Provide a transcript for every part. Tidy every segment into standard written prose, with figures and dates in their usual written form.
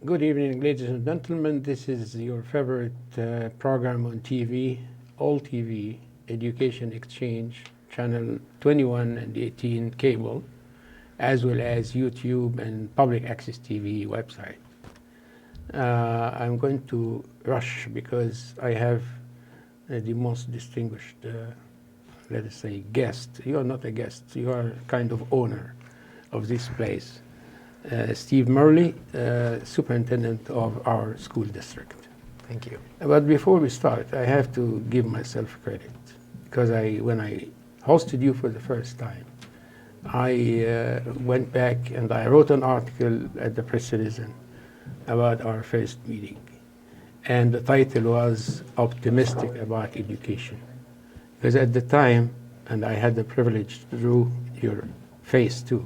Good evening, ladies and gentlemen. This is your favorite program on TV, All TV, Education Exchange, channel 21 and 18 cable, as well as YouTube and public access TV website. I'm going to rush because I have the most distinguished, let us say, guest. You are not a guest, you are kind of owner of this place. Steve Murley, superintendent of our school district. Thank you. But before we start, I have to give myself credit because when I hosted you for the first time, I went back and I wrote an article at the Press Citizen about our first meeting. And the title was Optimistic About Education. Because at the time, and I had the privilege to draw your face too,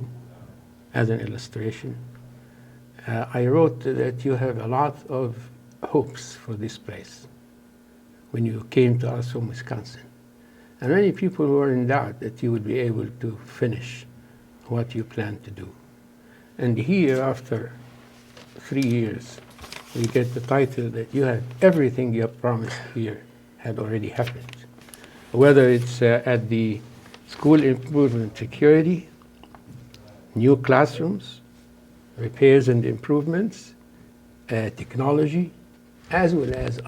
as an illustration, I wrote that you have a lot of hopes for this place when you came to us from Wisconsin. And many people were in doubt that you would be able to finish what you planned to do. And here, after 3 years, we get the title that you had everything you have promised here had already happened. Whether it's at the school improvement security, new classrooms, repairs and improvements, technology, as well as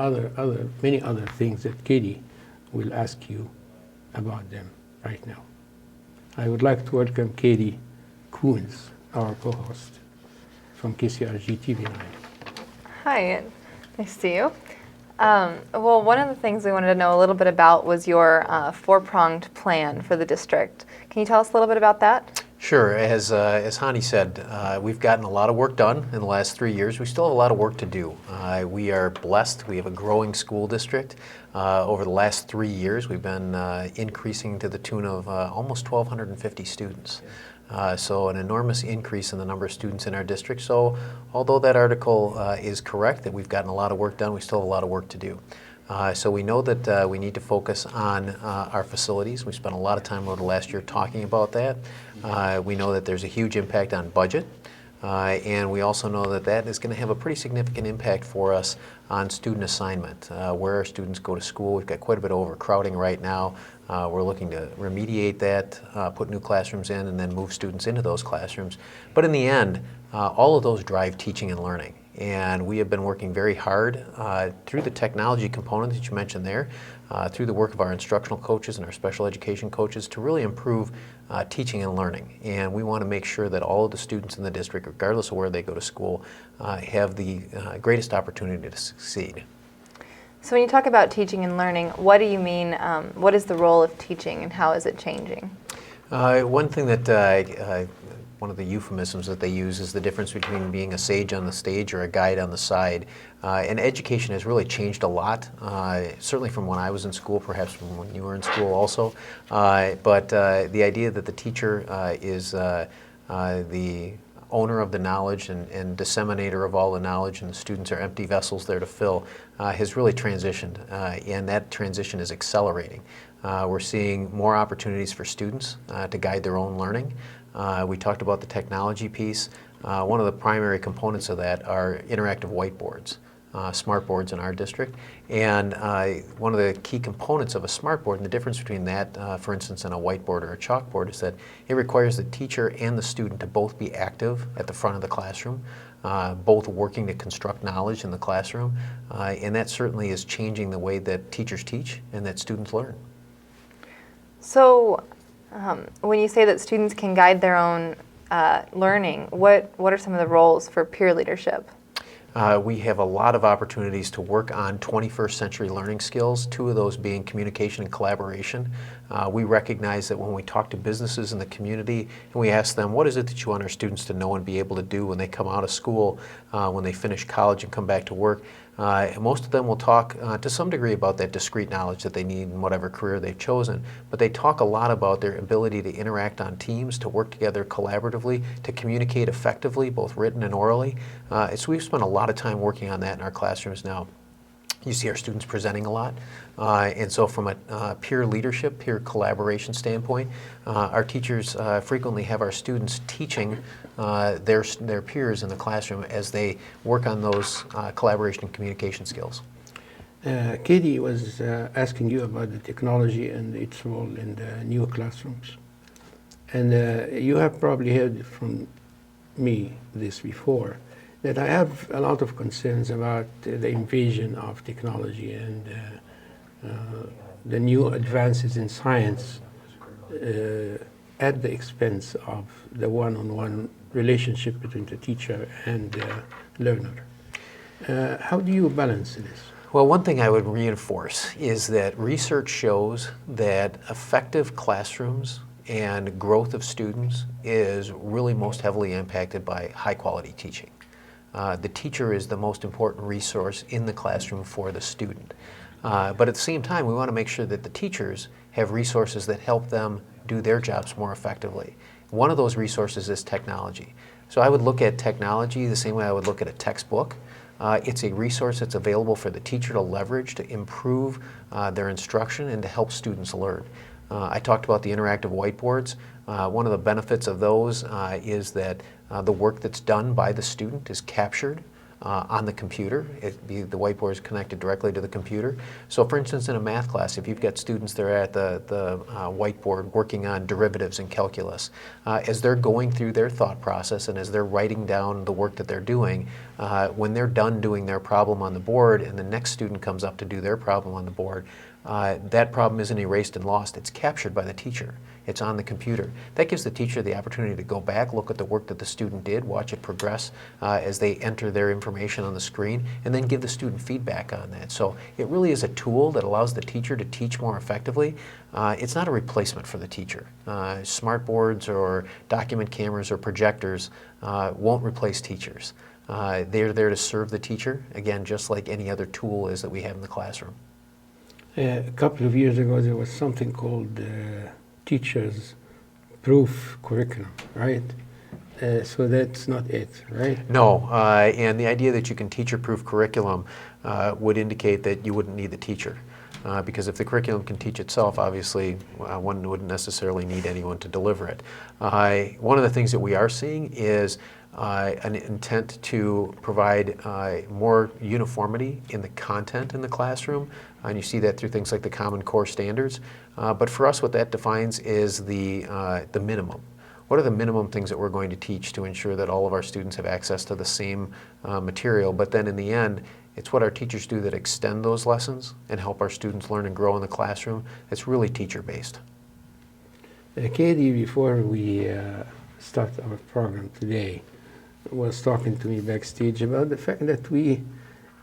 many other things that Katie will ask you about them right now. I would like to welcome Katie Coons, our co-host from KCRG TV9. Hi, nice to see you. Well, one of the things we wanted to know a little bit about was your four-pronged plan for the district. Can you tell us a little bit about that? Sure. As Hani said, we've gotten a lot of work done in the last 3 years. We still have a lot of work to do. We are blessed. We have a growing school district. Over the last 3 years, we've been increasing to the tune of almost 1,250 students. So an enormous increase in the number of students in our district. So although that article is correct, that we've gotten a lot of work done, we still have a lot of work to do. So we know that we need to focus on our facilities. We spent a lot of time over the last year talking about that. We know that there's a huge impact on budget. And we also know that that is going to have a pretty significant impact for us on student assignment, where our students go to school. We've got quite a bit of overcrowding right now. We're looking to remediate that, put new classrooms in, and then move students into those classrooms. But in the end, all of those drive teaching and learning. And we have been working very hard through the technology component that you mentioned there, through the work of our instructional coaches and our special education coaches to really improve teaching and learning. And we want to make sure that all of the students in the district, regardless of where they go to school, have the greatest opportunity to succeed. So when you talk about teaching and learning, what do you mean, what is the role of teaching and how is it changing? One thing that one of the euphemisms that they use is the difference between being a sage on the stage or a guide on the side. And education has really changed a lot, certainly from when I was in school, perhaps from when you were in school also. But the idea that the teacher is the owner of the knowledge and disseminator of all the knowledge, and the students are empty vessels there to fill, has really transitioned, and that transition is accelerating. We're seeing more opportunities for students to guide their own learning. We talked about the technology piece. One of the primary components of that are interactive whiteboards, smart boards in our district. And one of the key components of a smart board, and the difference between that, for instance, and a whiteboard or a chalkboard, is that it requires the teacher and the student to both be active at the front of the classroom, both working to construct knowledge in the classroom. And that certainly is changing the way that teachers teach and that students learn. So when you say that students can guide their own learning, what are some of the roles for peer leadership? We have a lot of opportunities to work on 21st century learning skills, two of those being communication and collaboration. We recognize that when we talk to businesses in the community and we ask them, what is it that you want our students to know and be able to do when they come out of school, when they finish college and come back to work, most of them will talk to some degree about that discrete knowledge that they need in whatever career they've chosen, but they talk a lot about their ability to interact on teams, to work together collaboratively, to communicate effectively, both written and orally. So we've spent a lot of time working on that in our classrooms now. You see our students presenting a lot. And so from a peer leadership, peer collaboration standpoint, our teachers frequently have our students teaching their peers in the classroom as they work on those collaboration and communication skills. Katie was asking you about the technology and its role in the new classrooms. And you have probably heard from me this before, that I have a lot of concerns about the invasion of technology and the new advances in science at the expense of the one-on-one relationship between the teacher and the learner. How do you balance this? Well, one thing I would reinforce is that research shows that effective classrooms and growth of students is really most heavily impacted by high-quality teaching. The teacher is the most important resource in the classroom for the student. But at the same time, we want to make sure that the teachers have resources that help them do their jobs more effectively. One of those resources is technology. So I would look at technology the same way I would look at a textbook. It's a resource that's available for the teacher to leverage to improve their instruction and to help students learn. I talked about the interactive whiteboards. One of the benefits of those is that the work that's done by the student is captured on the computer. The whiteboard is connected directly to the computer. So for instance, in a math class, if you've got students that are at the whiteboard working on derivatives and calculus, as they're going through their thought process and as they're writing down the work that they're doing, when they're done doing their problem on the board and the next student comes up to do their problem on the board, that problem isn't erased and lost. It's captured by the teacher. It's on the computer. That gives the teacher the opportunity to go back, look at the work that the student did, watch it progress as they enter their information on the screen, and then give the student feedback on that. So it really is a tool that allows the teacher to teach more effectively. It's not a replacement for the teacher. Smart boards or document cameras or projectors won't replace teachers. They're there to serve the teacher, again, just like any other tool is that we have in the classroom. A couple of years ago, there was something called teachers' proof curriculum, right? So that's not it, right? No, and the idea that you can teacher-proof curriculum would indicate that you wouldn't need the teacher. Because if the curriculum can teach itself, obviously one wouldn't necessarily need anyone to deliver it. One of the things that we are seeing is an intent to provide more uniformity in the content in the classroom, and you see that through things like the Common Core standards. But for us, what that defines is the minimum. What are the minimum things that we're going to teach to ensure that all of our students have access to the same material? But then in the end, it's what our teachers do that extend those lessons and help our students learn and grow in the classroom. It's really teacher-based. Katie, before we start our program today, was talking to me backstage about the fact that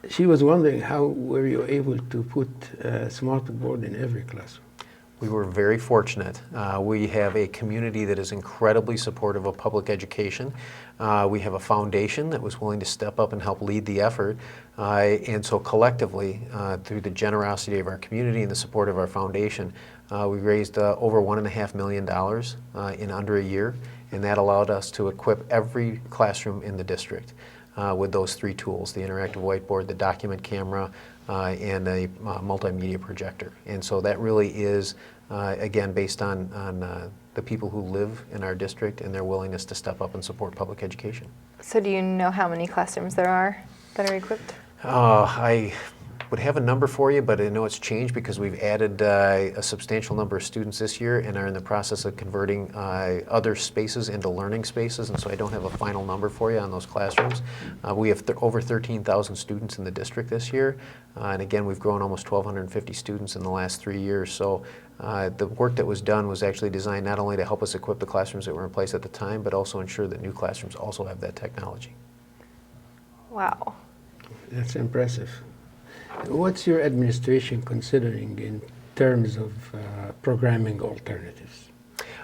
she was wondering how were you able to put a smart board in every classroom? We were very fortunate. We have a community that is incredibly supportive of public education. We have a foundation that was willing to step up and help lead the effort. And so collectively, through the generosity of our community and the support of our foundation, we raised over $1.5 million in under a year. And that allowed us to equip every classroom in the district with those three tools: the interactive whiteboard, the document camera, and a multimedia projector. And so that really is, again, based on the people who live in our district and their willingness to step up and support public education. So do you know how many classrooms there are that are equipped? I would have a number for you, but I know it's changed because we've added a substantial number of students this year and are in the process of converting other spaces into learning spaces, and so I don't have a final number for you on those classrooms. We have over 13,000 students in the district this year, and again, we've grown almost 1,250 students in the last 3 years. So the work that was done was actually designed not only to help us equip the classrooms that were in place at the time, but also ensure that new classrooms also have that technology. Wow. That's impressive. What's your administration considering in terms of programming alternatives?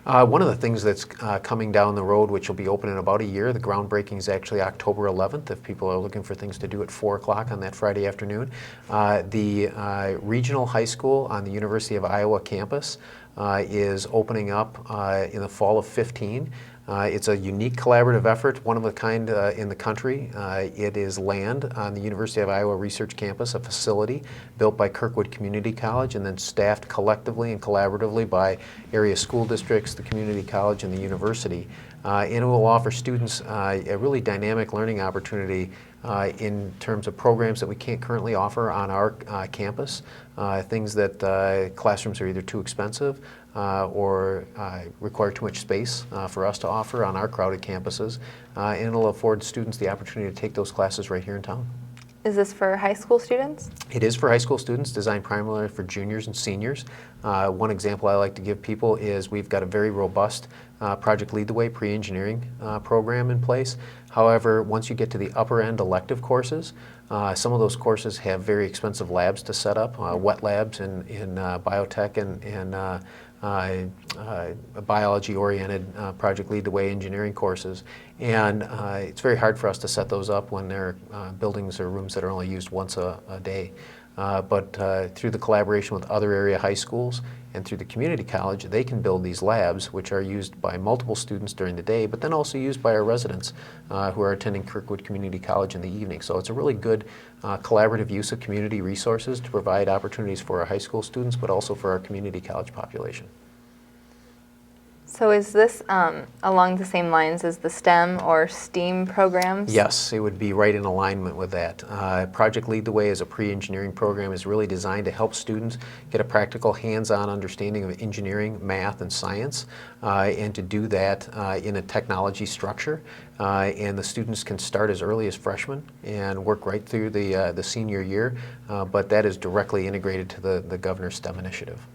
One of the things that's coming down the road, which will be open in about a year, the groundbreaking is actually October 11th, if people are looking for things to do at 4 o'clock on that Friday afternoon. The regional high school on the University of Iowa campus is opening up in the fall of 15. It's a unique collaborative effort, one of a kind in the country. It is land on the University of Iowa Research Campus, a facility built by Kirkwood Community College and then staffed collectively and collaboratively by area school districts, the community college, and the university. And it will offer students a really dynamic learning opportunity in terms of programs that we can't currently offer on our campus, things that classrooms are either too expensive or require too much space for us to offer on our crowded campuses, and it'll afford students the opportunity to take those classes right here in town. Is this for high school students? It is for high school students, designed primarily for juniors and seniors. One example I like to give people is we've got a very robust Project Lead the Way pre-engineering program in place. However, once you get to the upper end elective courses, some of those courses have very expensive labs to set up, wet labs in biotech and biology-oriented Project Lead the Way engineering courses. And it's very hard for us to set those up when they're buildings or rooms that are only used once a day. But through the collaboration with other area high schools and through the community college, they can build these labs, which are used by multiple students during the day, but then also used by our residents who are attending Kirkwood Community College in the evening. So it's a really good collaborative use of community resources to provide opportunities for our high school students, but also for our community college population. So is this along the same lines as the STEM or STEAM programs? Yes, it would be right in alignment with that. Project Lead the Way as a pre-engineering program is really designed to help students get a practical hands-on understanding of engineering, math, and science, and to do that in a technology structure. And the students can start as early as freshmen and work right through the senior year, but that is directly integrated to the Governor's STEM initiative.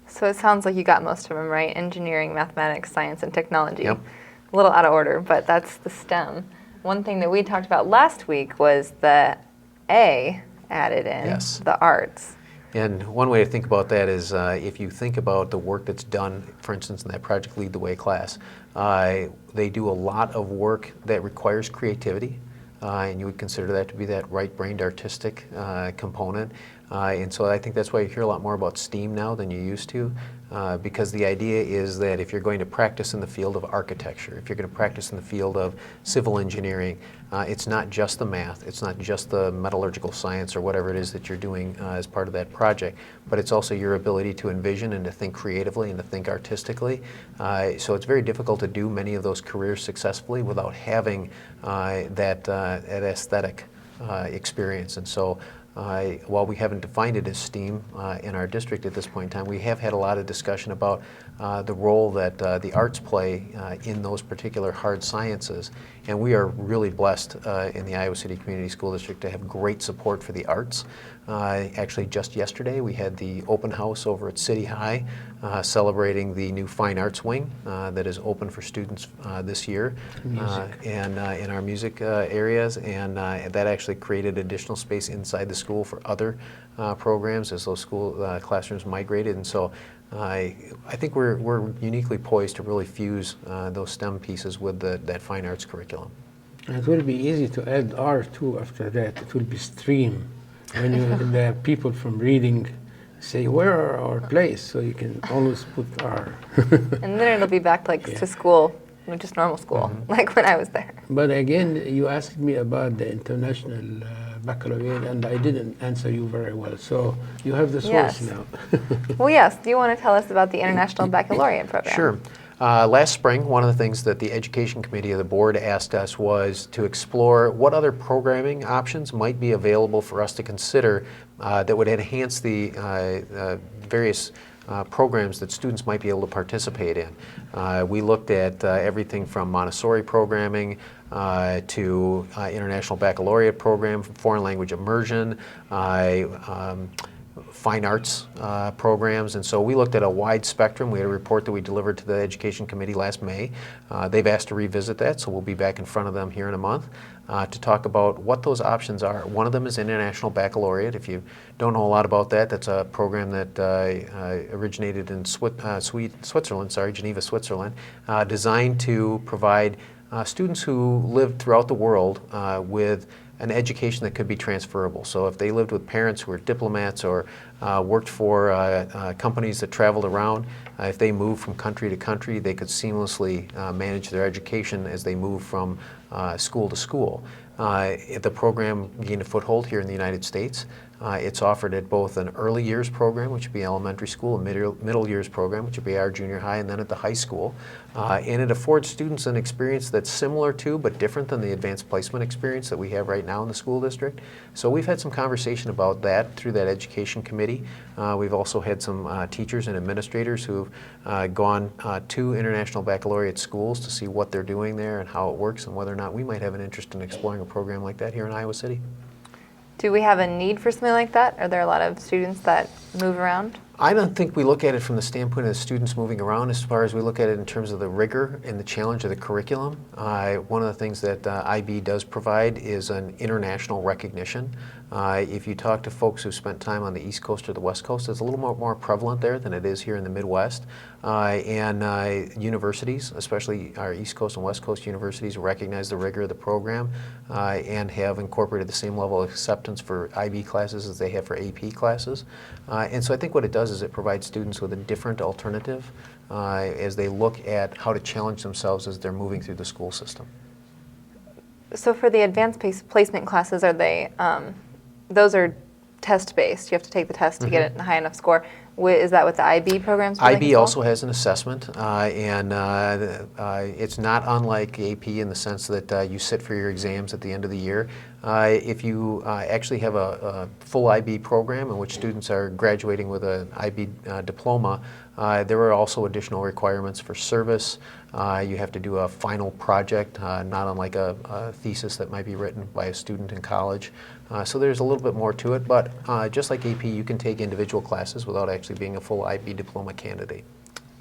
So it sounds like you got most of them right: engineering, mathematics, science, and technology. Yep. A little out of order, but that's the STEM. One thing that we talked about last week was the A added in, Yes. the arts. And one way to think about that is if you think about the work that's done, for instance, in that Project Lead the Way class, they do a lot of work that requires creativity, and you would consider that to be that right-brained artistic component. And so I think that's why you hear a lot more about STEAM now than you used to, because the idea is that if you're going to practice in the field of architecture, if you're going to practice in the field of civil engineering, it's not just the math, it's not just the metallurgical science or whatever it is that you're doing as part of that project, but it's also your ability to envision and to think creatively and to think artistically. So it's very difficult to do many of those careers successfully without having that aesthetic experience. And so while we haven't defined it as STEAM in our district at this point in time, we have had a lot of discussion about the role that the arts play in those particular hard sciences. And we are really blessed in the Iowa City Community School District to have great support for the arts. Actually, just yesterday we had the open house over at City High celebrating the new Fine Arts Wing that is open for students this year and in our music areas, and that actually created additional space inside the school for other programs as those school classrooms migrated. And so I think we're uniquely poised to really fuse those STEM pieces with that fine arts curriculum. And it will be easy to add R too after that. It will be stream. When the people from reading say, where are our plays? So you can always put R. And then it'll be back to school, just normal school, like when I was there. But again, you asked me about the international baccalaureate, and I didn't answer you very well. So you have the source now. Well, yes. Do you want to tell us about the International Baccalaureate program? Sure. Last spring, one of the things that the Education Committee of the Board asked us was to explore what other programming options might be available for us to consider that would enhance the various programs that students might be able to participate in. We looked at everything from Montessori programming to International Baccalaureate program, foreign language immersion, fine arts programs, and so we looked at a wide spectrum. We had a report that we delivered to the Education Committee last May. They've asked to revisit that, so we'll be back in front of them here in a month to talk about what those options are. One of them is International Baccalaureate. If you don't know a lot about that, that's a program that originated in Switzerland, Geneva, Switzerland, designed to provide students who live throughout the world with an education that could be transferable. So if they lived with parents who were diplomats or worked for companies that traveled around, if they moved from country to country, they could seamlessly manage their education as they move from school to school. The program gained a foothold here in the United States. It's offered at both an early years program, which would be elementary school, a middle years program, which would be our junior high, and then at the high school. And it affords students an experience that's similar to, but different than the advanced placement experience that we have right now in the school district. So we've had some conversation about that through that education committee. We've also had some teachers and administrators who've gone to international baccalaureate schools to see what they're doing there and how it works and whether or not we might have an interest in exploring a program like that here in Iowa City. Do we have a need for something like that? Are there a lot of students that move around? I don't think we look at it from the standpoint of the students moving around as far as we look at it in terms of the rigor and the challenge of the curriculum. One of the things that IB does provide is an international recognition. If you talk to folks who spent time on the East Coast or the West Coast, it's a little more prevalent there than it is here in the Midwest. Universities, especially our East Coast and West Coast universities, recognize the rigor of the program and have incorporated the same level of acceptance for IB classes as they have for AP classes. And so I think what it does is it provides students with a different alternative as they look at how to challenge themselves as they're moving through the school system. So for the advanced placement classes, are they, those are test-based? You have to take the test to get a high enough score. Is that what the IB programs are like IB as well? also has an assessment, and it's not unlike AP in the sense that you sit for your exams at the end of the year. If you actually have a full IB program in which students are graduating with an IB diploma, there are also additional requirements for service. You have to do a final project, not unlike a thesis that might be written by a student in college. So there's a little bit more to it, but just like AP, you can take individual classes without actually being a full IB diploma candidate.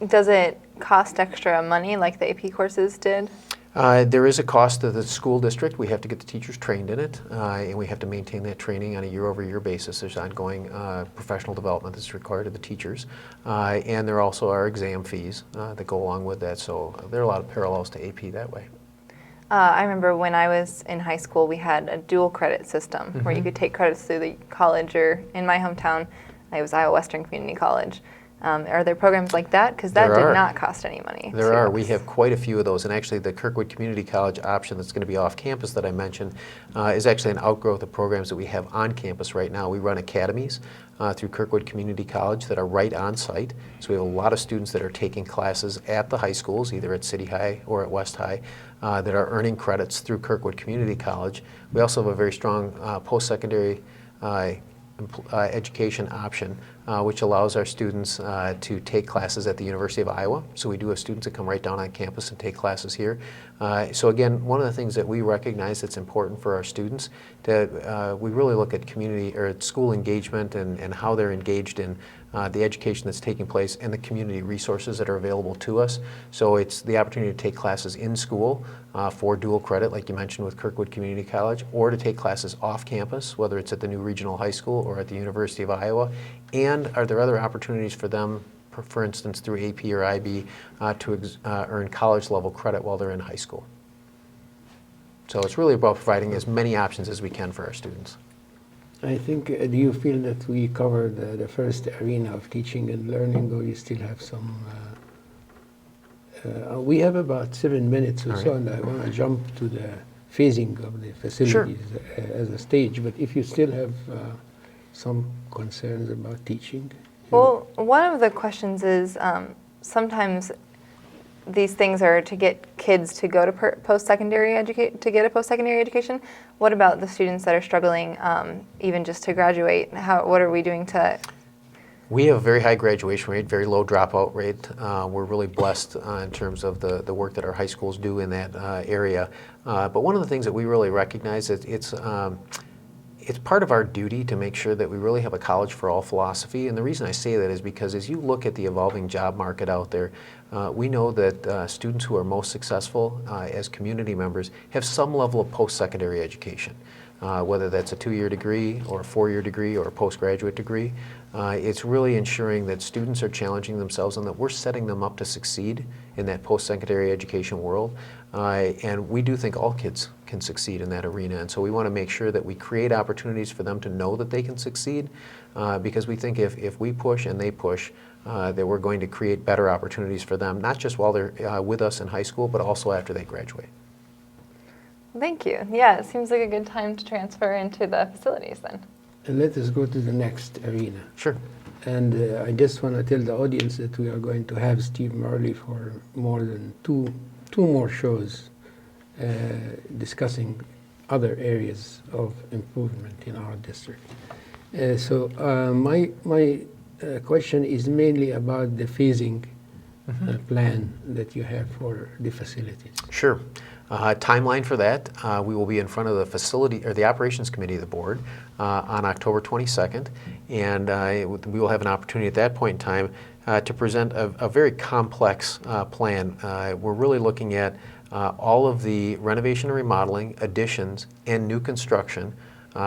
Does it cost extra money like the AP courses did? There is a cost to the school district. We have to get the teachers trained in it, and we have to maintain that training on a year-over-year basis. There's ongoing professional development that's required of the teachers, and there also are exam fees that go along with that. So there are a lot of parallels to AP that way. I remember when I was in high school, we had a dual credit system where you could take credits through the college, or in my hometown, it was Iowa Western Community College. Are there programs like that? Because that did not cost any money. There are. We have quite a few of those. And actually, the Kirkwood Community College option that's going to be off campus that I mentioned is actually an outgrowth of programs that we have on campus right now. We run academies through Kirkwood Community College that are right on site. So we have a lot of students that are taking classes at the high schools, either at City High or at West High, that are earning credits through Kirkwood Community College. We also have a very strong post-secondary education option, which allows our students to take classes at the University of Iowa. So we do have students that come right down on campus and take classes here. So again, one of the things that we recognize that's important for our students, that we really look at community or school engagement and how they're engaged in the education that's taking place and the community resources that are available to us. So it's the opportunity to take classes in school for dual credit, like you mentioned with Kirkwood Community College, or to take classes off campus, whether it's at the new regional high school or at the University of Iowa. And are there other opportunities for them, for instance, through AP or IB, to earn college level credit while they're in high school? So it's really about providing as many options as we can for our students. I think, do you feel that we covered the first arena of teaching and learning, or you still have some? We have about 7 minutes or so, and I want to jump to the phasing of the facilities as a stage. But if you still have some concerns about teaching? Well, one of the questions is sometimes these things are to get kids to go to post-secondary education. What about the students that are struggling even just to graduate? What are we doing to? We have a very high graduation rate, very low dropout rate. We're really blessed in terms of the work that our high schools do in that area. But one of the things that we really recognize is it's part of our duty to make sure that we really have a college for all philosophy. And the reason I say that is because as you look at the evolving job market out there, we know that students who are most successful as community members have some level of post-secondary education, whether that's a 2-year degree or a 4-year degree or a postgraduate degree. It's really ensuring that students are challenging themselves and that we're setting them up to succeed in that post-secondary education world. And we do think all kids can succeed in that arena. And so we want to make sure that we create opportunities for them to know that they can succeed, because we think if we push and they push, that we're going to create better opportunities for them, not just while they're with us in high school, but also after they graduate. Thank you. Yeah, it seems like a good time to transfer into the facilities then. And let us go to the next arena. Sure. And I just want to tell the audience that we are going to have Steve Murley for more than two more shows discussing other areas of improvement in our district. So my question is mainly about the phasing plan that you have for the facilities. Sure. Timeline for that, we will be in front of the facility or the operations committee of the board on October 22nd, and we will have an opportunity at that point in time to present a very complex plan. We're really looking at all of the renovation and remodeling, additions, and new construction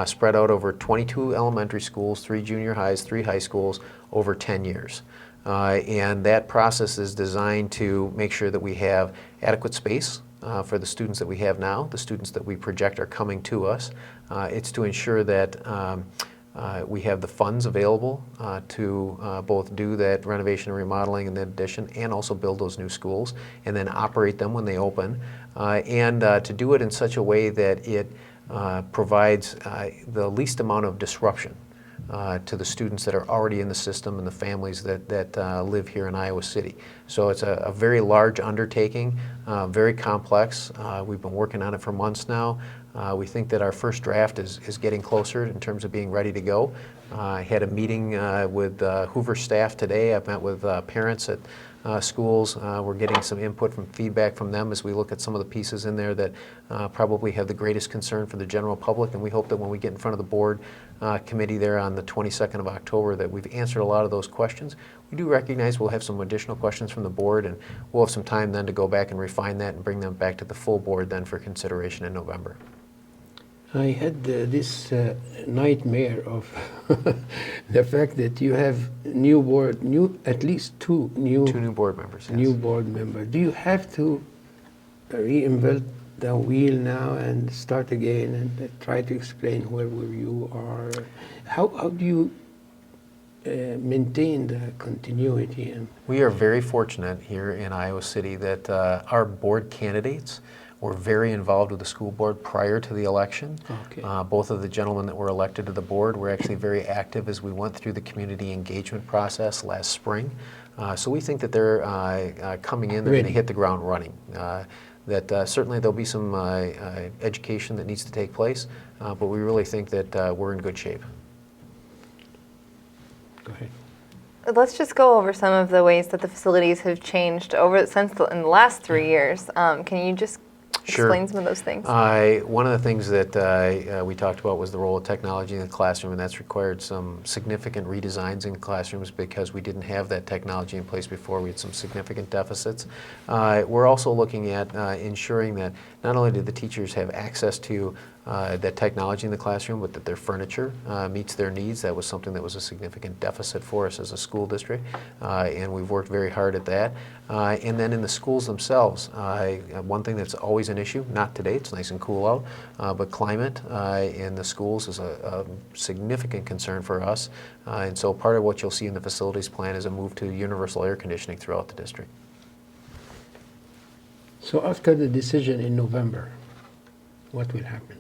spread out over 22 elementary schools, 3 junior highs, 3 high schools over 10 years. And that process is designed to make sure that we have adequate space for the students that we have now, the students that we project are coming to us. It's to ensure that we have the funds available to both do that renovation and remodeling and then addition, and also build those new schools and then operate them when they open, and to do it in such a way that it provides the least amount of disruption to the students that are already in the system and the families that live here in Iowa City. So it's a very large undertaking, very complex. We've been working on it for months now. We think that our first draft is getting closer in terms of being ready to go. I had a meeting with Hoover staff today. I've met with parents at schools. We're getting some input from feedback from them as we look at some of the pieces in there that probably have the greatest concern for the general public, and we hope that when we get in front of the board committee there on the 22nd of October that we've answered a lot of those questions. We do recognize we'll have some additional questions from the board, and we'll have some time then to go back and refine that and bring them back to the full board then for consideration in November. I had this nightmare of the fact that you have at least two new board members. Yes. New board members. Do you have to reinvent the wheel now and start again and try to explain whoever you are? How do you maintain the continuity? We are very fortunate here in Iowa City that our board candidates were very involved with the school board prior to the election. Okay. Both of the gentlemen that were elected to the board were actually very active as we went through the community engagement process last spring. So we think that they're coming in, they're going to hit the ground running. That certainly there'll be some education that needs to take place, but we really think that we're in good shape. Go ahead. Let's just go over some of the ways that the facilities have changed in the last 3 years. Can you just explain some of those things? One of the things that we talked about was the role of technology in the classroom, and that's required some significant redesigns in classrooms because we didn't have that technology in place before. We had some significant deficits. We're also looking at ensuring that not only do the teachers have access to that technology in the classroom, but that their furniture meets their needs. That was something that was a significant deficit for us as a school district, and we've worked very hard at that. And then in the schools themselves, one thing that's always an issue, not today, it's nice and cool out, but climate in the schools is a significant concern for us. And so part of what you'll see in the facilities plan is a move to universal air conditioning throughout the district. So after the decision in November, what will happen?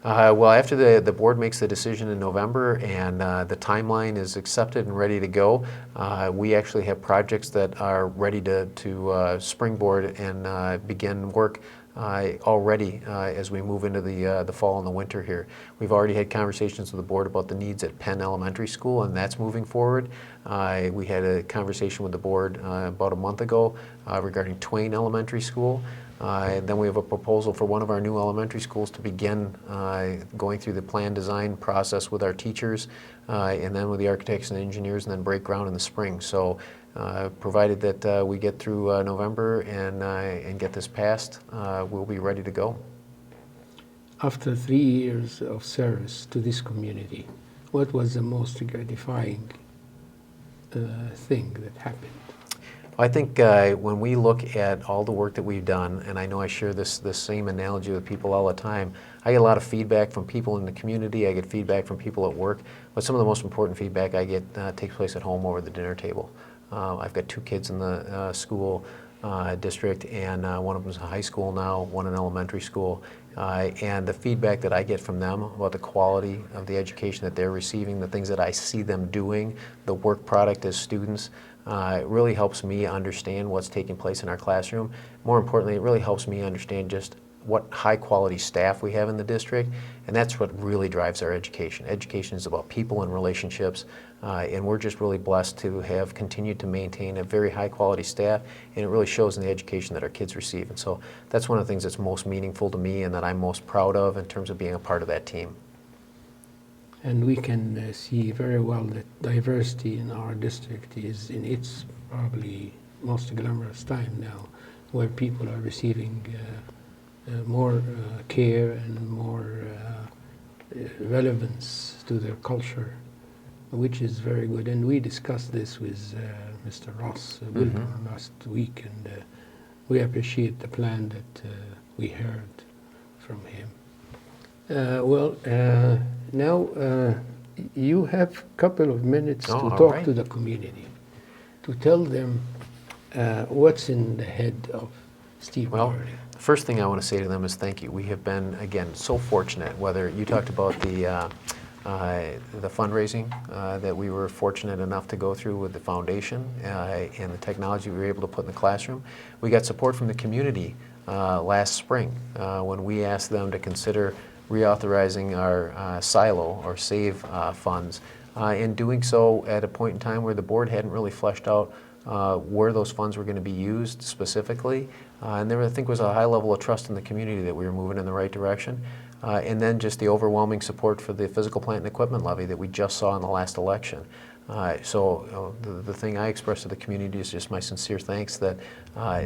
Well, after the board makes the decision in November and the timeline is accepted and ready to go, we actually have projects that are ready to springboard and begin work already as we move into the fall and the winter here. We've already had conversations with the board about the needs at Penn Elementary School, and that's moving forward. We had a conversation with the board about a month ago regarding Twain Elementary School. And then we have a proposal for one of our new elementary schools to begin going through the plan design process with our teachers, and then with the architects and engineers, and then break ground in the spring. So provided that we get through November and get this passed, we'll be ready to go. After 3 years of service to this community, what was the most gratifying thing that happened? I think when we look at all the work that we've done, and I know I share this same analogy with people all the time, I get a lot of feedback from people in the community, I get feedback from people at work, but some of the most important feedback I get takes place at home over the dinner table. I've got 2 kids in the school district, and one of them is in high school now, one in elementary school, and the feedback that I get from them about the quality of the education that they're receiving, the things that I see them doing, the work product as students, it really helps me understand what's taking place in our classroom. More importantly, it really helps me understand just what high quality staff we have in the district, and that's what really drives our education. Education is about people and relationships, and we're just really blessed to have continued to maintain a very high quality staff, and it really shows in the education that our kids receive. And so that's one of the things that's most meaningful to me and that I'm most proud of in terms of being a part of that team. And we can see very well that diversity in our district is in its probably most glamorous time now, where people are receiving more care and more relevance to their culture, which is very good. And we discussed this with Mr. Ross Wilbur last week, and we appreciate the plan that we heard from him. Now you have a couple of minutes to talk to the community, to tell them what's in the head of Steve Murley. The first thing I want to say to them is thank you. We have been, again, so fortunate, whether you talked about the fundraising that we were fortunate enough to go through with the foundation and the technology we were able to put in the classroom. We got support from the community last spring when we asked them to consider reauthorizing our silo or SAVE funds, and doing so at a point in time where the board hadn't really fleshed out where those funds were going to be used specifically. And there, I think, was a high level of trust in the community that we were moving in the right direction. And then just the overwhelming support for the physical plant and equipment levy that we just saw in the last election. The thing I express to the community is just my sincere thanks that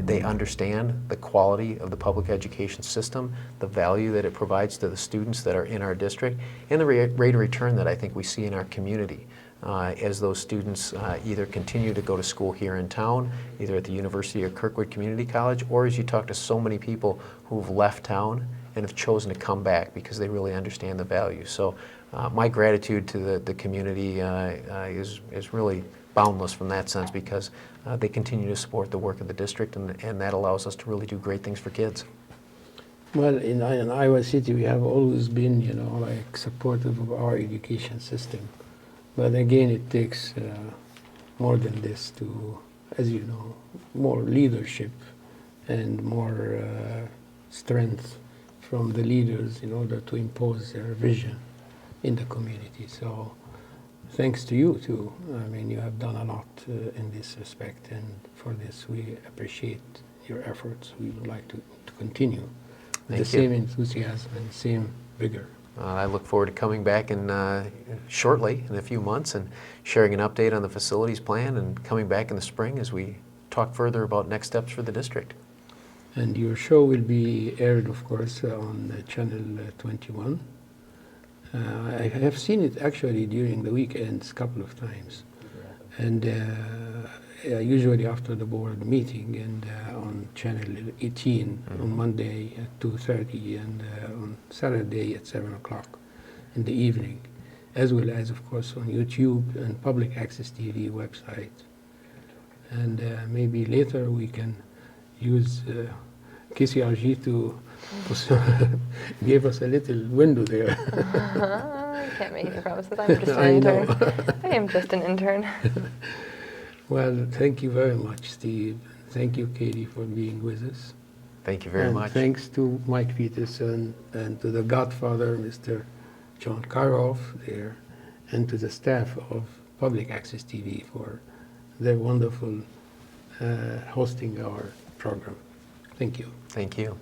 they understand the quality of the public education system, the value that it provides to the students that are in our district, and the rate of return that I think we see in our community as those students either continue to go to school here in town, either at the University or Kirkwood Community College, or as you talk to so many people who've left town and have chosen to come back because they really understand the value. So my gratitude to the community is really boundless from that sense, because they continue to support the work of the district, and that allows us to really do great things for kids. Well, in Iowa City, we have always been, like supportive of our education system. But again, it takes more than this to, as you know, more leadership and more strength from the leaders in order to impose their vision in the community. So thanks to you too. I mean, you have done a lot in this respect, and for this we appreciate your efforts. We would like to continue with the same enthusiasm and same vigor. I look forward to coming back shortly, in a few months, and sharing an update on the facilities plan, and coming back in the spring as we talk further about next steps for the district. And your show will be aired, of course, on Channel 21. I have seen it actually during the weekends a couple of times, and usually after the board meeting, and on Channel 18 on Monday at 2:30, and on Saturday at 7 o'clock in the evening, as well as, of course, on YouTube and Public Access TV website. And maybe later we can use KCRG to give us a little window there. I can't make any promises. I'm just an intern. I am just an intern. Well, thank you very much, Steve. Thank you, Katie, for being with us. Thank you very much. Thanks to Mike Peterson and to the Godfather, Mr. John Karoff there, and to the staff of Public Access TV for their wonderful hosting our program. Thank you. Thank you.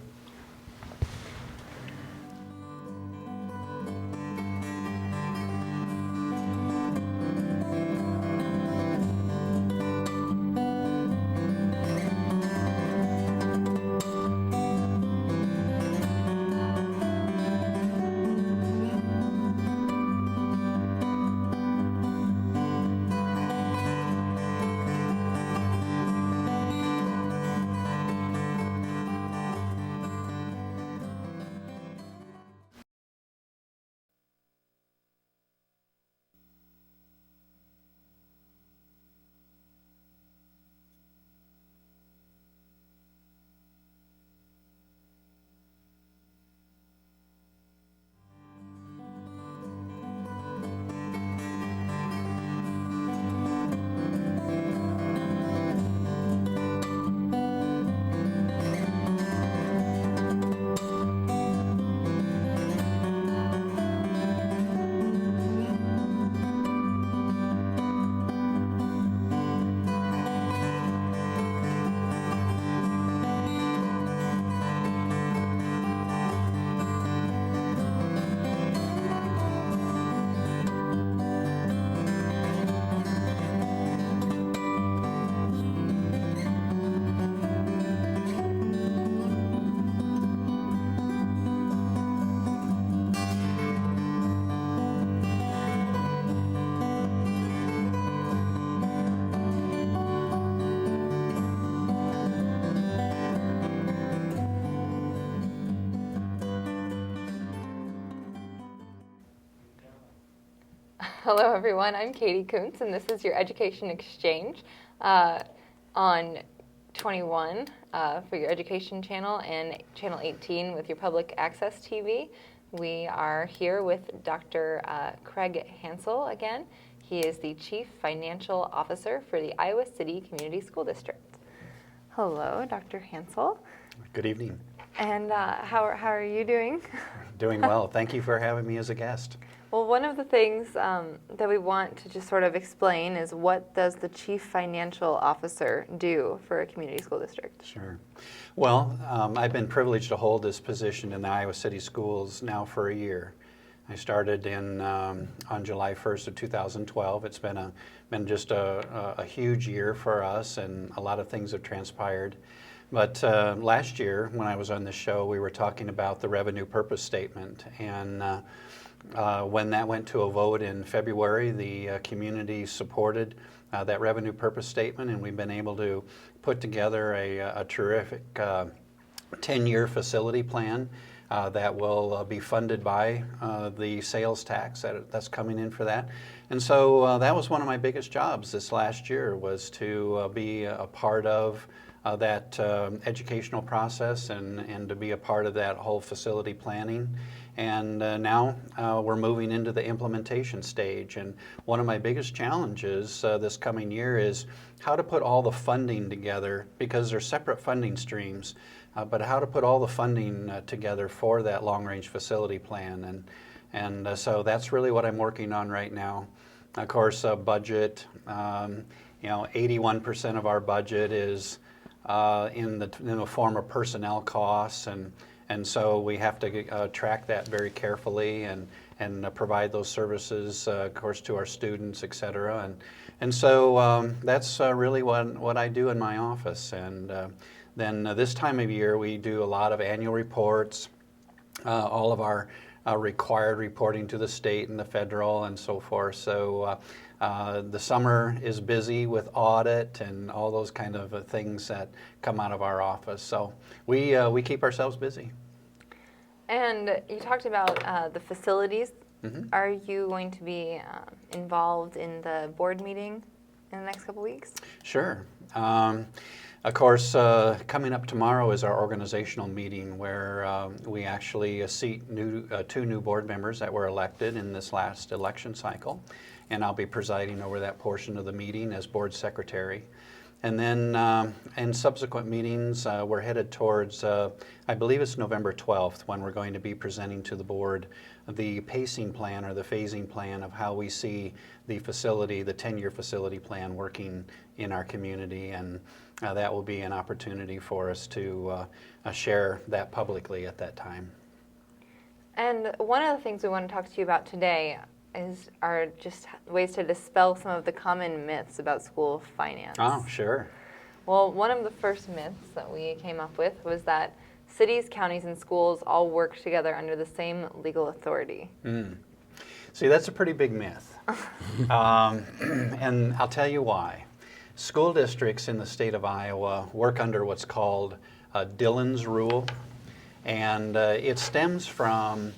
Hello, everyone. I'm Katie Kuntz, and this is your Education Exchange on 21 for your Education channel and Channel 18 with your Public Access TV. We are here with Dr. Craig Hansel again. He is the Chief Financial Officer for the Iowa City Community School District. Hello, Dr. Hansel. Good evening. And how are you doing? Doing well. Thank you for having me as a guest. Well, one of the things that we want to just sort of explain is, what does the Chief Financial Officer do for a community school district? Sure. Well, I've been privileged to hold this position in the Iowa City Schools now for a year. I started on July 1st of 2012. It's been just a huge year for us, and a lot of things have transpired. But last year, when I was on this show, we were talking about the revenue purpose statement, and when that went to a vote in February, the community supported that revenue purpose statement, and we've been able to put together a terrific 10-year facility plan that will be funded by the sales tax that's coming in for that. And so that was one of my biggest jobs this last year, was to be a part of that educational process and to be a part of that whole facility planning. And now we're moving into the implementation stage. And one of my biggest challenges this coming year is how to put all the funding together, because they're separate funding streams, but how to put all the funding together for that long-range facility plan. And so that's really what I'm working on right now. Of course, budget, 81% of our budget is in the form of personnel costs, and so we have to track that very carefully and provide those services, of course, to our students, et cetera. And so that's really what I do in my office. And then this time of year, we do a lot of annual reports, all of our required reporting to the state and the federal and so forth. So the summer is busy with audit and all those kind of things that come out of our office. So we keep ourselves busy. And you talked about the facilities. Mm-hmm. Are you going to be involved in the board meeting in the next couple weeks? Sure. Of course, coming up tomorrow is our organizational meeting, where we actually seat two new board members that were elected in this last election cycle, and I'll be presiding over that portion of the meeting as board secretary. And then in subsequent meetings, we're headed towards, I believe it's November 12th, when we're going to be presenting to the board the pacing plan, or the phasing plan, of how we see the facility, the 10-year facility plan, working in our community. And that will be an opportunity for us to share that publicly at that time. And one of the things we want to talk to you about today are just ways to dispel some of the common myths about school finance. Oh, sure. Well, one of the first myths that we came up with was that cities, counties, and schools all work together under the same legal authority. See, that's a pretty big myth. And I'll tell you why. School districts in the state of Iowa work under what's called Dillon's Rule, and it stems from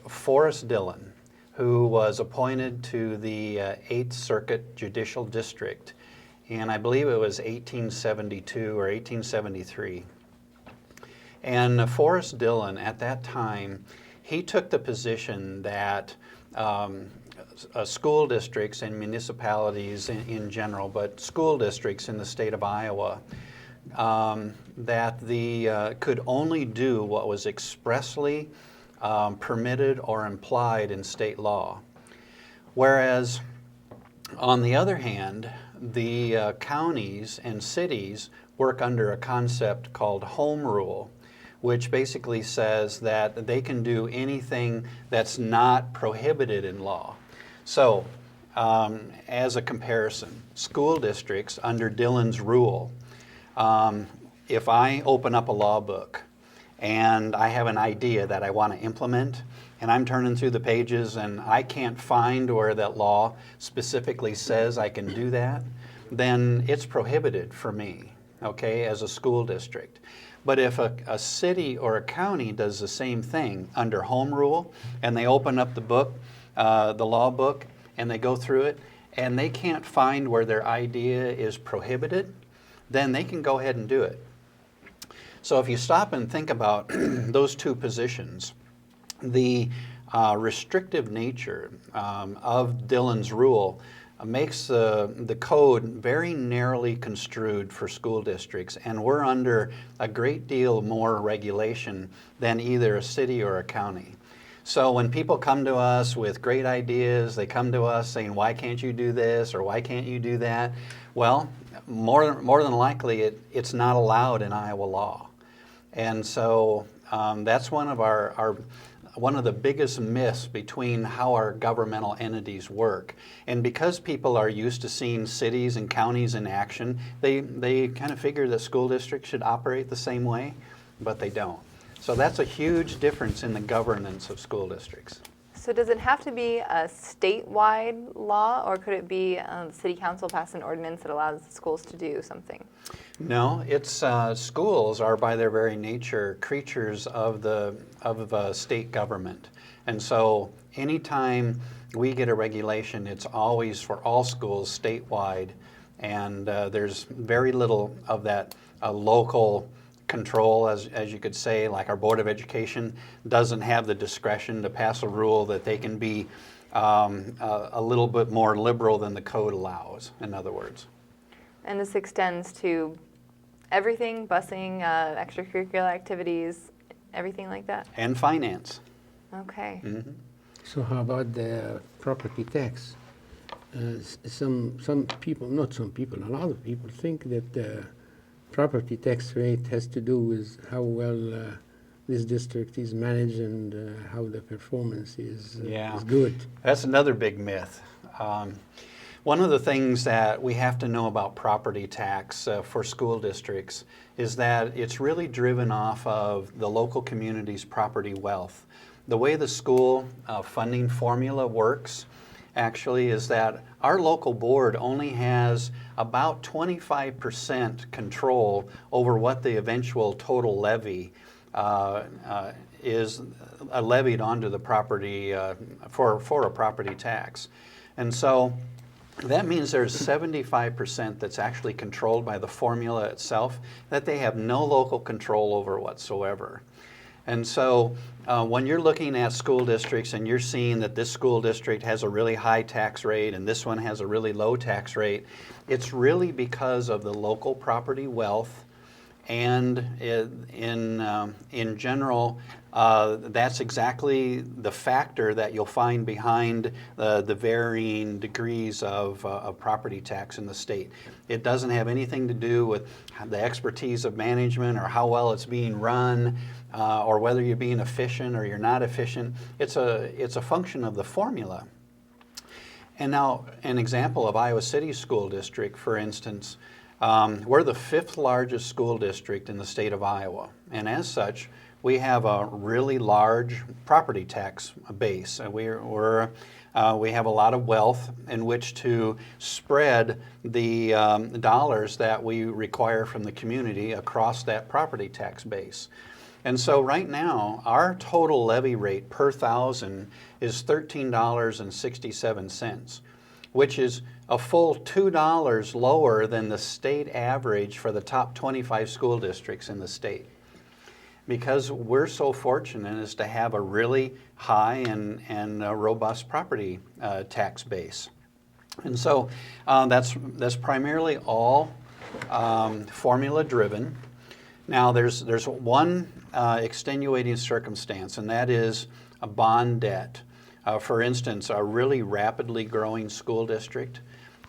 Forrest Dillon, who was appointed to the 8th Circuit Judicial District, and I believe it was 1872 or 1873. And Forrest Dillon, at that time, he took the position that school districts and municipalities in general, but school districts in the state of Iowa, that could only do what was expressly permitted or implied in state law. Whereas, on the other hand, the counties and cities work under a concept called home rule, which basically says that they can do anything that's not prohibited in law. So, as a comparison, school districts under Dillon's Rule, if I open up a law book and I have an idea that I want to implement, and I'm turning through the pages and I can't find where that law specifically says I can do that, then it's prohibited for me, okay, as a school district. But if a city or a county does the same thing under home rule, and they open up the book the law book and they go through it and they can't find where their idea is prohibited, then they can go ahead and do it. So if you stop and think about those two positions, the restrictive nature of Dillon's rule makes the code very narrowly construed for school districts, and we're under a great deal more regulation than either a city or a county. So when people come to us with great ideas, they come to us saying, why can't you do this or why can't you do that? Well, more than likely it's not allowed in Iowa law. And so that's one of the biggest myths between how our governmental entities work. And because people are used to seeing cities and counties in action, they kind of figure that school districts should operate the same way, but they don't. So that's a huge difference in the governance of school districts. So does it have to be a statewide law, or could it be the city council pass an ordinance that allows the schools to do something? No, it's schools are by their very nature creatures of the state government, and so anytime we get a regulation, it's always for all schools statewide, and there's very little of that local control, as you could say. Like our Board of Education doesn't have the discretion to pass a rule that they can be a little bit more liberal than the code allows, in other words. And this extends to everything, busing, extracurricular activities, everything like that? And finance. Okay. Mm-hmm. So how about the property tax? Some people, not some people, a lot of people think that the property tax rate has to do with how well this district is managed and how the performance is good. That's another big myth. One of the things that we have to know about property tax for school districts is that it's really driven off of the local community's property wealth. The way the school funding formula works actually is that our local board only has about 25% control over what the eventual total levy is levied onto the property for a property tax. And so that means there's 75% that's actually controlled by the formula itself that they have no local control over whatsoever. And so when you're looking at school districts and you're seeing that this school district has a really high tax rate and this one has a really low tax rate, it's really because of the local property wealth, and in general, that's exactly the factor that you'll find behind the varying degrees of property tax in the state. It doesn't have anything to do with the expertise of management or how well it's being run, or whether you're being efficient or you're not efficient. It's a function of the formula. And now, an example of Iowa City School District, for instance, we're the 5th largest school district in the state of Iowa, and as such, we have a really large property tax base. We have a lot of wealth in which to spread the dollars that we require from the community across that property tax base. And so right now, our total levy rate per thousand is $13.67, which is a full $2 lower than the state average for the top 25 school districts in the state. Because we're so fortunate as to have a really high and robust property tax base. And so that's primarily all formula driven. Now there's one extenuating circumstance, and that is a bond debt. For instance, a really rapidly growing school district,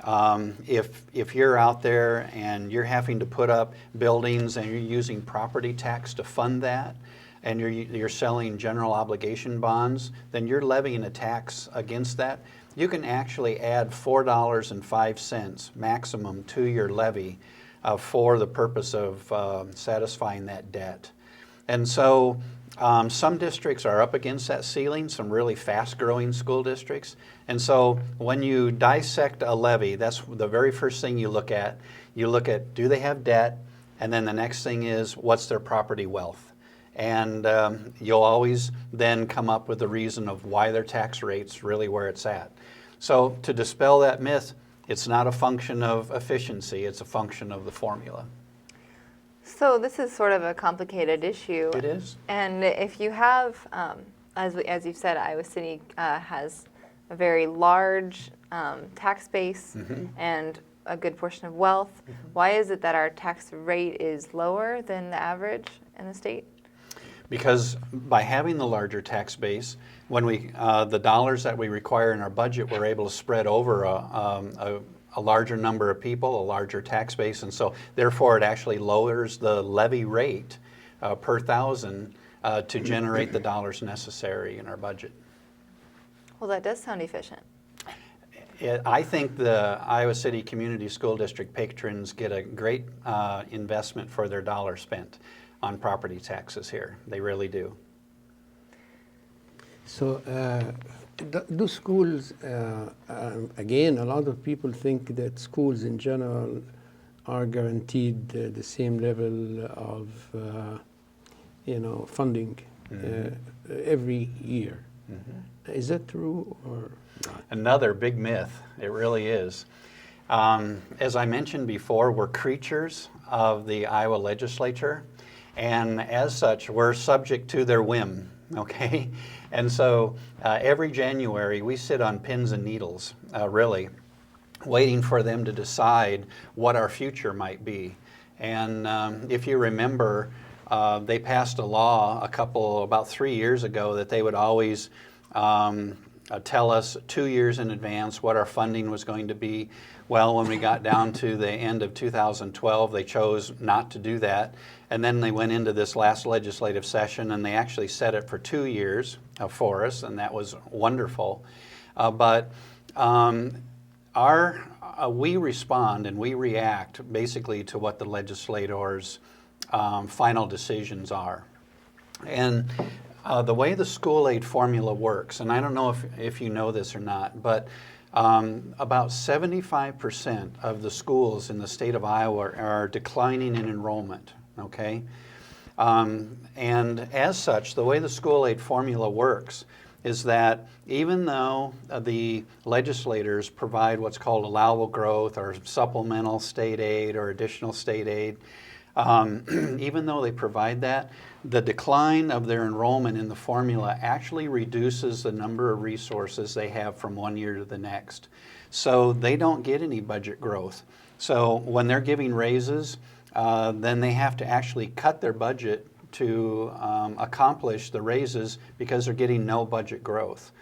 if you're out there and you're having to put up buildings and you're using property tax to fund that, and you're selling general obligation bonds, then you're levying a tax against that. You can actually add $4.05 maximum to your levy for the purpose of satisfying that debt. And so some districts are up against that ceiling, some really fast-growing school districts. And so when you dissect a levy, that's the very first thing you look at. You look at, do they have debt? And then the next thing is, what's their property wealth? And you'll always then come up with the reason of why their tax rate's really where it's at. So to dispel that myth, it's not a function of efficiency, it's a function of the formula. So this is sort of a complicated issue. It is. And if you have, as you've said, Iowa City has a very large tax base and a good portion of wealth. Why is it that our tax rate is lower than the average in the state? Because by having the larger tax base, when the dollars that we require in our budget, we're able to spread over a larger number of people, a larger tax base, and so therefore it actually lowers the levy rate per thousand to generate the dollars necessary in our budget. Well, that does sound efficient. I think the Iowa City Community School District patrons get a great investment for their dollar spent on property taxes here. They really do. So do schools, again, a lot of people think that schools in general are guaranteed the same level of funding every year. Is that true or not? Another big myth, it really is. As I mentioned before, we're creatures of the Iowa legislature, and as such, we're subject to their whim, okay? And so every January, we sit on pins and needles, really, waiting for them to decide what our future might be. And if you remember, they passed a law about 3 years ago that they would always tell us 2 years in advance what our funding was going to be. Well, when we got down to the end of 2012, they chose not to do that. And then they went into this last legislative session and they actually set it for 2 years for us, and that was wonderful. We respond and we react basically to what the legislators' final decisions are. And the way the school aid formula works, and I don't know if you know this or not, but about 75% of the schools in the state of Iowa are declining in enrollment, okay? And as such, the way the school aid formula works is that even though the legislators provide what's called allowable growth or supplemental state aid or additional state aid, even though they provide that, the decline of their enrollment in the formula actually reduces the number of resources they have from one year to the next. So they don't get any budget growth. So when they're giving raises, then they have to actually cut their budget to accomplish the raises because they're getting no budget growth.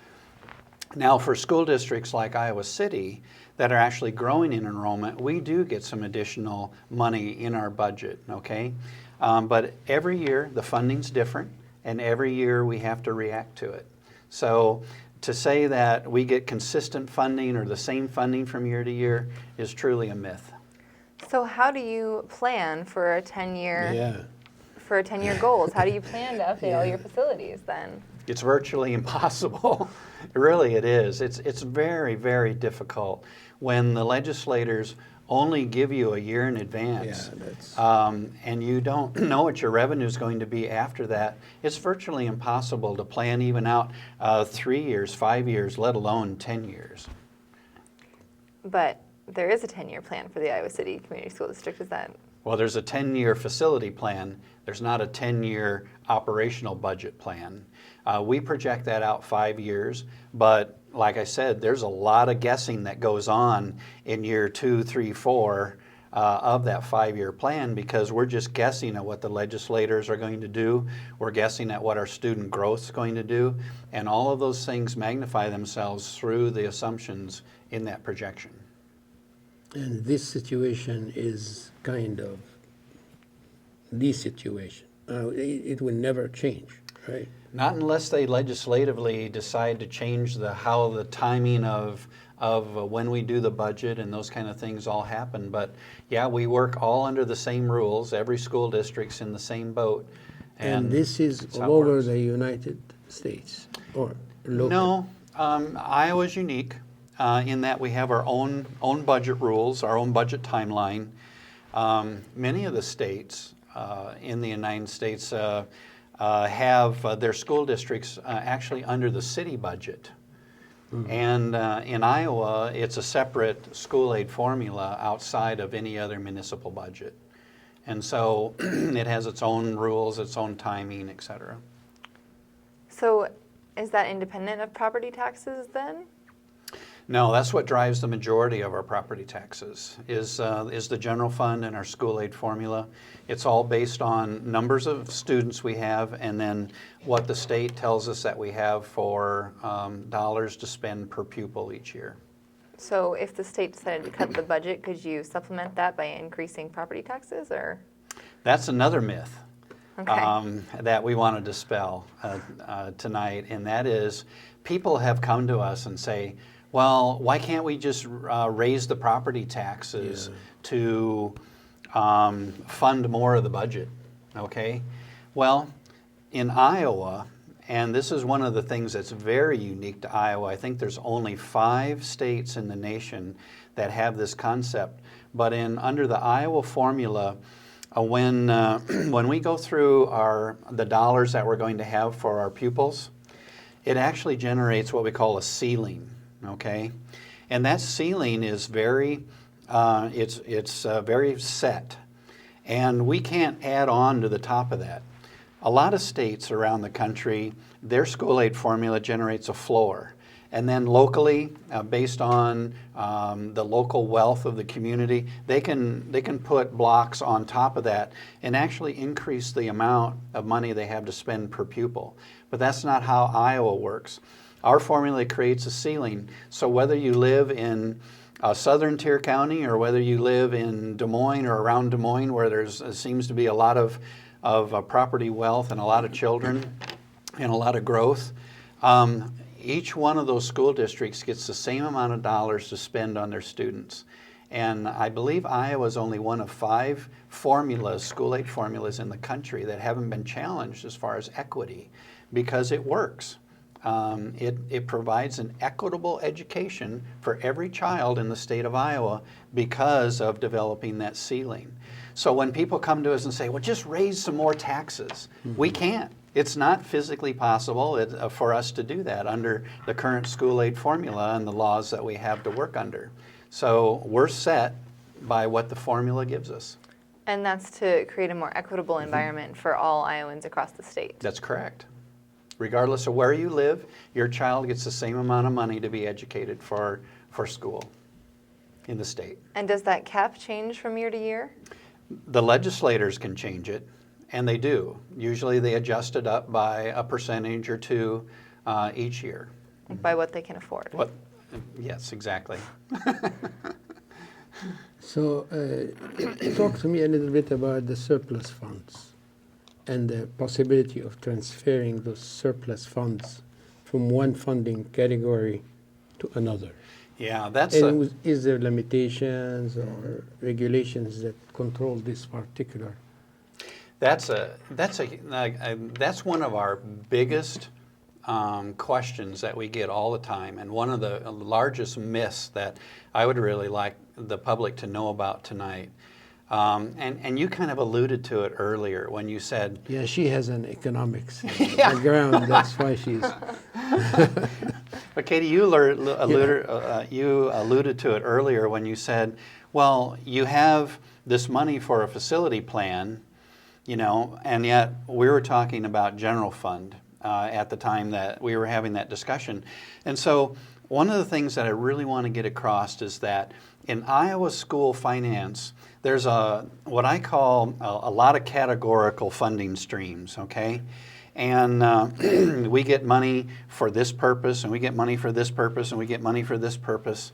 Now for school districts like Iowa City that are actually growing in enrollment, we do get some additional money in our budget, okay? But every year the funding's different, and every year we have to react to it. So to say that we get consistent funding or the same funding from year to year is truly a myth. So how do you plan for a 10-year Yeah. for 10-year goals? How do you plan to update all your facilities then? It's virtually impossible. Really it is. It's very, very difficult when the legislators only give you a year in advance, and you don't know what your revenue is going to be after that. It's virtually impossible to plan even out 3 years, 5 years, let alone 10 years. But there is a 10-year plan for the Iowa City Community School District, is that? Well, there's a 10-year facility plan. There's not a 10-year operational budget plan. We project that out 5 years, but like I said, there's a lot of guessing that goes on in year 2, 3, 4 of that 5-year plan because we're just guessing at what the legislators are going to do. We're guessing at what our student growth is going to do, and all of those things magnify themselves through the assumptions in that projection. And this situation is kind of the situation. It will never change, right? Not unless they legislatively decide to change how the timing of when we do the budget and those kind of things all happen. But yeah, we work all under the same rules. Every school district's in the same boat. And this is all over the United States or local? No, Iowa's unique in that we have our own budget rules, our own budget timeline. Many of the states in the United States have their school districts actually under the city budget. And in Iowa, it's a separate school aid formula outside of any other municipal budget. And so it has its own rules, its own timing, et cetera. So is that independent of property taxes then? No, that's what drives the majority of our property taxes, is the general fund and our school aid formula. It's all based on numbers of students we have and then what the state tells us that we have for dollars to spend per pupil each year. So if the state decided to cut the budget, could you supplement that by increasing property taxes, or? That's another myth. Okay. That we want to dispel tonight, and that is people have come to us and say, well, why can't we just raise the property taxes to fund more of the budget? Okay, well, in Iowa, and this is one of the things that's very unique to Iowa, I think there's only 5 states in the nation that have this concept, but under the Iowa formula, when we go through the dollars that we're going to have for our pupils, it actually generates what we call a ceiling, okay? And that ceiling is very set, and we can't add on to the top of that. A lot of states around the country, their school aid formula generates a floor. And then locally, based on the local wealth of the community, they can put blocks on top of that and actually increase the amount of money they have to spend per pupil. But that's not how Iowa works. Our formula creates a ceiling, so whether you live in southern Tier County or whether you live in Des Moines or around Des Moines where there seems to be a lot of property wealth and a lot of children and a lot of growth, each one of those school districts gets the same amount of dollars to spend on their students. And I believe Iowa is only one of 5 formulas, school aid formulas in the country that haven't been challenged as far as equity, because it works. It provides an equitable education for every child in the state of Iowa because of developing that ceiling. So when people come to us and say, well, just raise some more taxes, we can't. It's not physically possible for us to do that under the current school aid formula and the laws that we have to work under. So we're set by what the formula gives us. And that's to create a more equitable environment for all Iowans across the state. That's correct. Regardless of where you live, your child gets the same amount of money to be educated for school in the state. And does that cap change from year to year? The legislators can change it, and they do. Usually they adjust it up by a percentage or 2 each year. By what they can afford. Yes, exactly. So talk to me a little bit about the surplus funds and the possibility of transferring those surplus funds from one funding category to another. Yeah, that's is there limitations or regulations that control this particular? That's one of our biggest questions that we get all the time, and one of the largest myths that I would really like the public to know about tonight. And you kind of alluded to it earlier when you said... Yeah, she has an economics background, that's why she's... But Katie, you alluded to it earlier when you said, well, you have this money for a facility plan, you know, and yet we were talking about general fund at the time that we were having that discussion. And so one of the things that I really want to get across is that in Iowa school finance, there's what I call a lot of categorical funding streams, okay? And we get money for this purpose, and we get money for this purpose, and we get money for this purpose.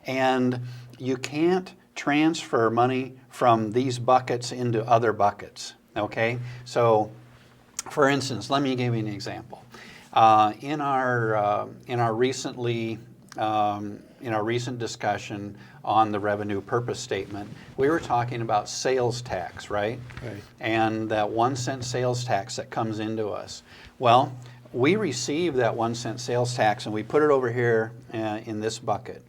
And you can't transfer money from these buckets into other buckets, okay? So, for instance, let me give you an example. In our recent discussion on the revenue purpose statement, we were talking about sales tax, right? Right. And that 1 cent sales tax that comes into us. Well, we receive that 1 cent sales tax and we put it over here in this bucket.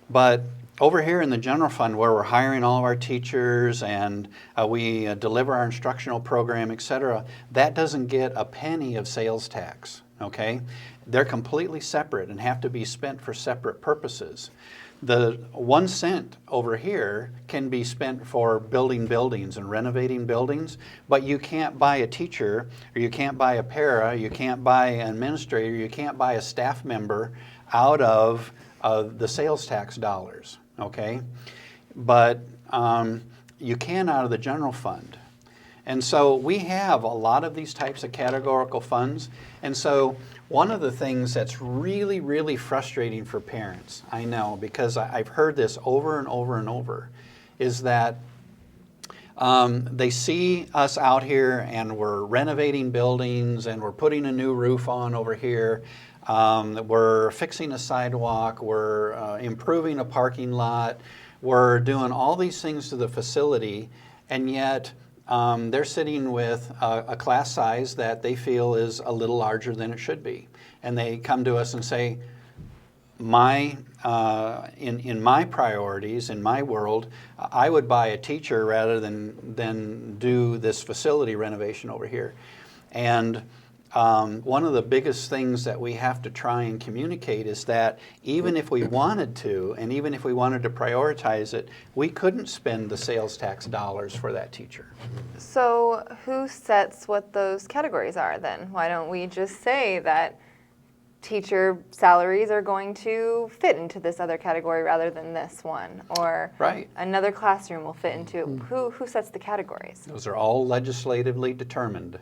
But over here in the general fund where we're hiring all of our teachers and we deliver our instructional program, et cetera, that doesn't get a penny of sales tax, okay? They're completely separate and have to be spent for separate purposes. The 1 cent over here can be spent for building buildings and renovating buildings, but you can't buy a teacher, or you can't buy a para, you can't buy an administrator, you can't buy a staff member out of the sales tax dollars, okay? But you can out of the general fund. And so we have a lot of these types of categorical funds. And so one of the things that's really, really frustrating for parents, I know, because I've heard this over and over and over, is that they see us out here and we're renovating buildings and we're putting a new roof on over here. We're fixing a sidewalk, we're improving a parking lot, we're doing all these things to the facility, and yet they're sitting with a class size that they feel is a little larger than it should be. And they come to us and say, in my priorities, in my world, I would buy a teacher rather than do this facility renovation over here. And one of the biggest things that we have to try and communicate is that even if we wanted to, and even if we wanted to prioritize it, we couldn't spend the sales tax dollars for that teacher. So who sets what those categories are then? Why don't we just say that teacher salaries are going to fit into this other category rather than this one, or Right. another classroom will fit into, who sets the categories? Those are all legislatively determined,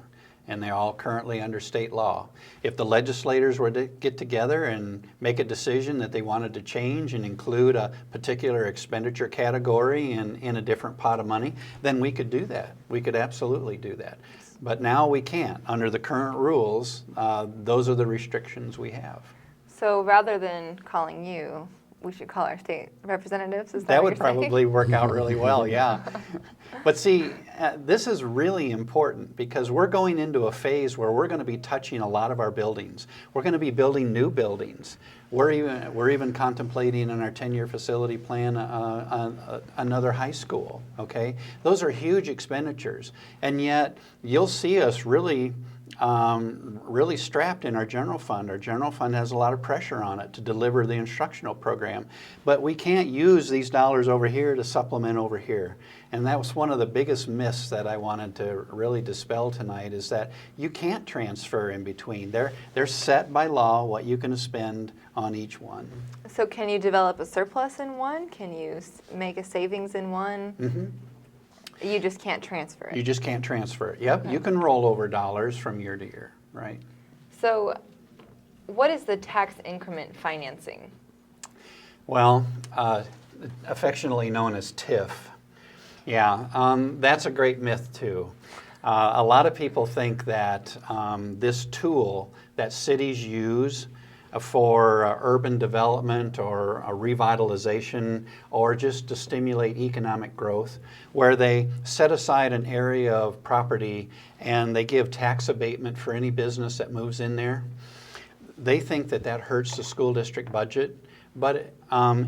and they're all currently under state law. If the legislators were to get together and make a decision that they wanted to change and include a particular expenditure category in a different pot of money, then we could do that. We could absolutely do that. But now we can't. Under the current rules, those are the restrictions we have. So rather than calling you, we should call our state representatives? Is That what would you're saying? probably work out really well, yeah. But see, this is really important because we're going into a phase where we're going to be touching a lot of our buildings. We're going to be building new buildings. We're even contemplating in our 10-year facility plan another high school, okay? Those are huge expenditures. And yet, you'll see us really strapped in our general fund. Our general fund has a lot of pressure on it to deliver the instructional program. But we can't use these dollars over here to supplement over here. And that was one of the biggest myths that I wanted to really dispel tonight, is that you can't transfer in between. They're set by law what you can spend on each one. So can you develop a surplus in one? Can you make a savings in one? Mm-hmm. You just can't transfer it. You just can't transfer it. Yep, you can roll over dollars from year to year, right? So what is the tax increment financing? Well, affectionately known as TIF. Yeah, that's a great myth too. A lot of people think that this tool that cities use for urban development or a revitalization or just to stimulate economic growth, where they set aside an area of property and they give tax abatement for any business that moves in there. They think that that hurts the school district budget, but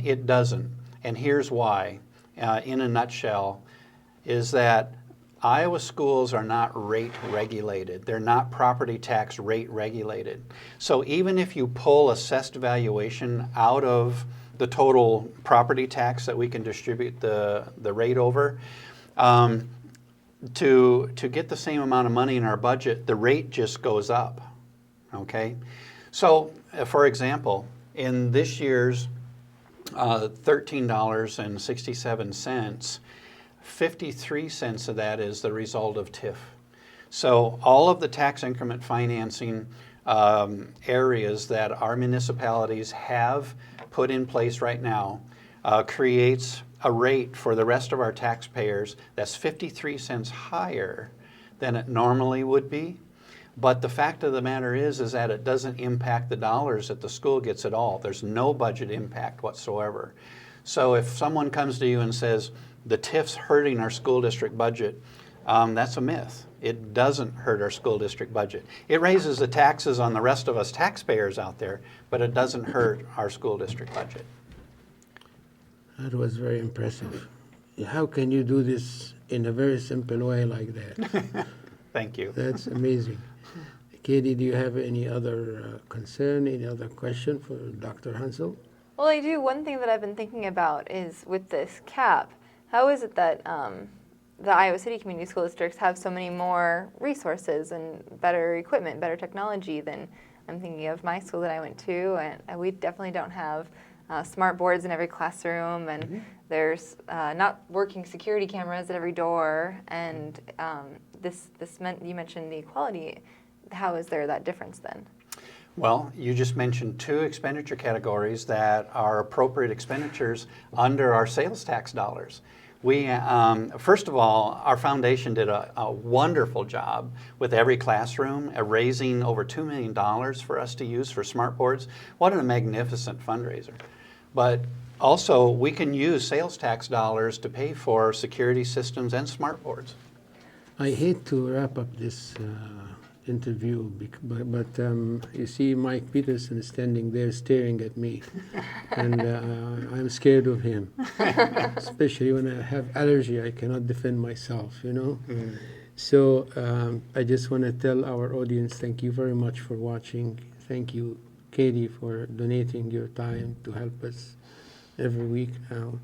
it doesn't. And here's why, in a nutshell, is that Iowa schools are not rate regulated. They're not property tax rate regulated. So even if you pull assessed valuation out of the total property tax that we can distribute the rate over, to get the same amount of money in our budget, the rate just goes up, okay? So for example, in this year's $13.67, 53 cents of that is the result of TIF. So all of the tax increment financing areas that our municipalities have put in place right now creates a rate for the rest of our taxpayers that's 53 cents higher than it normally would be. But the fact of the matter is that it doesn't impact the dollars that the school gets at all. There's no budget impact whatsoever. So if someone comes to you and says, the TIF's hurting our school district budget, that's a myth. It doesn't hurt our school district budget. It raises the taxes on the rest of us taxpayers out there, but it doesn't hurt our school district budget. That was very impressive. How can you do this in a very simple way like that? Thank you. That's amazing. Katie, do you have any other concern, any other question for Dr. Hansel? Well, I do. One thing that I've been thinking about is with this cap, how is it that the Iowa City Community School Districts have so many more resources and better equipment, better technology than I'm thinking of my school that I went to, and we definitely don't have smart boards in every classroom, and there's not working security cameras at every door, and this meant, you mentioned the equality. How is there that difference then? Well, you just mentioned two expenditure categories that are appropriate expenditures under our sales tax dollars. We, first of all, our foundation did a wonderful job with every classroom, raising over $2 million for us to use for smart boards. What a magnificent fundraiser. But also, we can use sales tax dollars to pay for security systems and smart boards. I hate to wrap up this interview, but you see Mike Peterson standing there staring at me, and I'm scared of him, especially when I have allergy. I cannot defend myself, you know. So I just want to tell our audience, thank you very much for watching. Thank you, Katie, for donating your time to help us every week now.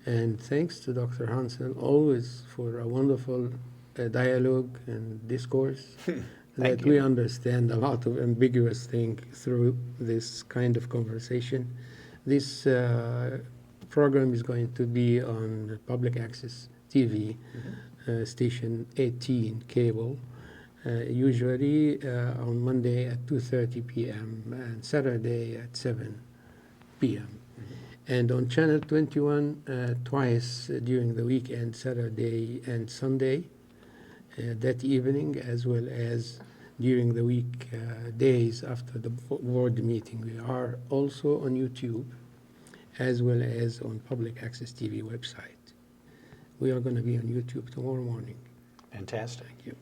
And thanks to Dr. Hansel, always for a wonderful dialogue and discourse. That we understand a lot of ambiguous things through this kind of conversation. This program is going to be on public access TV, station 18 cable, usually on Monday at 2:30 p.m. and Saturday at 7 p.m. And on channel 21 twice during the weekend, Saturday and Sunday, that evening, as well as during the week days after the board meeting. We are also on YouTube, as well as on Public Access TV website. We are going to be on YouTube tomorrow morning. Fantastic. Thank you.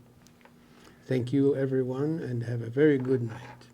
Thank you, everyone, and have a very good night.